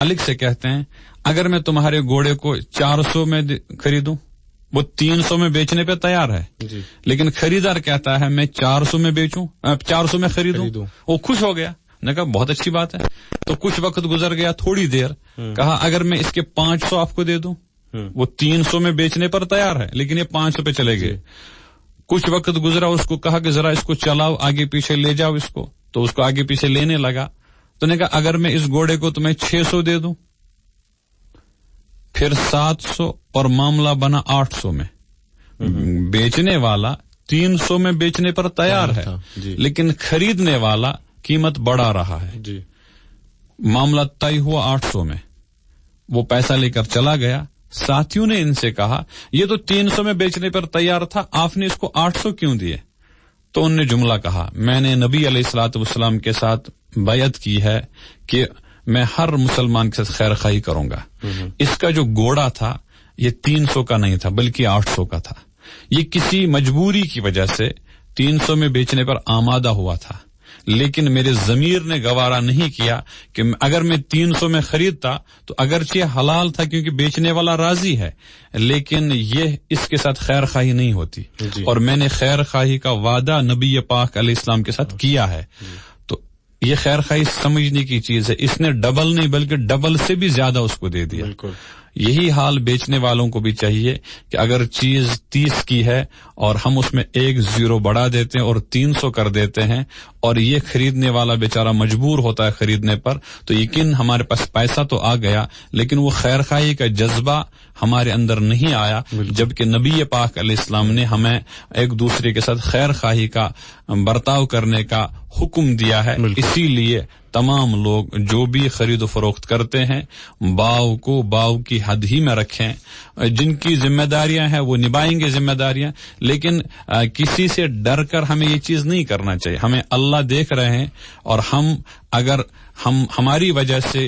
मालिक से कहते हैं अगर मैं तुम्हारे घोड़े को 400 में खरीदूं, वो 300 में बेचने पे तैयार है जी। लेकिन खरीदार कहता है मैं 400 में बेचूं, 400 में खरीदूं। वो खुश हो गया, ने कहा बहुत अच्छी बात है। तो कुछ वक्त गुजर गया, थोड़ी देर, कहा अगर मैं इसके 500 आपको दे दूं, वो 300 में बेचने पर तैयार है लेकिन ये 500 पे चले गए। कुछ वक्त गुजरा, उसको कहा कि जरा इसको चलाओ, आगे पीछे ले जाओ इसको, तो उसको आगे पीछे लेने लगा। तो ने कहा अगर मैं इस घोड़े को तुम्हें 600 दे दूं, फिर 700 और मामला बना 800 में। बेचने वाला 300 में बेचने पर तैयार है लेकिन खरीदने वाला कीमत बढ़ा रहा है जी। मामला तय हुआ 800 में। वो पैसा लेकर चला गया। साथियों ने इनसे कहा ये तो 300 में बेचने पर तैयार था, आपने इसको 800 क्यों दिए? तो उनने जुमला कहा मैंने नबी अलैहिस्सलातु वस्सलाम के साथ बैयत की है कि मैं हर मुसलमान के साथ खैर खाई करूंगा। इसका जो घोड़ा था ये 300 का नहीं था बल्कि 800 का था। ये किसी मजबूरी की वजह से 300 में बेचने पर आमादा हुआ था, लेकिन मेरे ज़मीर ने गवारा नहीं किया कि अगर मैं 300 में खरीदता तो अगरचे हलाल था क्योंकि बेचने वाला राजी है, लेकिन ये इसके साथ खैर खाही नहीं होती और मैंने खैर खाही का वादा नबी पाक अलैहिस्सलाम के साथ किया है। तो ये खैर खाही समझने की चीज है। इसने डबल नहीं बल्कि डबल से भी ज्यादा उसको दे दिया। यही हाल बेचने वालों को भी चाहिए कि अगर चीज 30 की है और हम उसमें 1 0 बढ़ा देते हैं और 300 कर देते हैं और ये खरीदने वाला बेचारा मजबूर होता है खरीदने पर, तो यकीन हमारे पास पैसा तो आ गया लेकिन वो खैर खाई का जज्बा हमारे अंदर नहीं आया, जबकि नबी पाक अलैहिस्सलाम ने हमें एक दूसरे के साथ खैर खाई का बर्ताव करने का हुक्म दिया है। इसीलिए तमाम लोग जो भी खरीद फरोख्त करते हैं बाव को बाव की हद ही में रखें। जिनकी जिम्मेदारियां हैं वो निभाएंगे जिम्मेदारियां, लेकिन किसी से डर कर हमें ये चीज नहीं करना चाहिए। हमें अल्लाह देख रहे हैं और अगर हमारी वजह से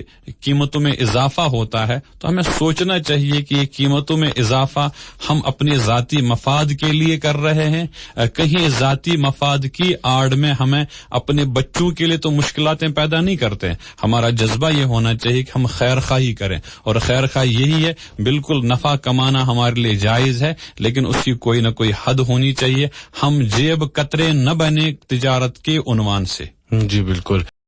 कीमतों में इजाफा होता है तो हमें सोचना चाहिए कि ये कीमतों में इजाफा हम अपने जाती मफाद के लिए कर रहे हैं, कहीं जाती मफाद की आड़ में हमें अपने बच्चों के लिए तो मुश्किलातें पैदा नहीं करते हैं। हमारा जज्बा ये होना चाहिए कि हम खैर खाही करें और खैर खाही यही है, बिल्कुल नफा कमाना हमारे लिए जायज है लेकिन उसकी कोई न कोई हद होनी चाहिए। हम जेब कतरे न बने तिजारत के उन्वान से। जी बिल्कुल।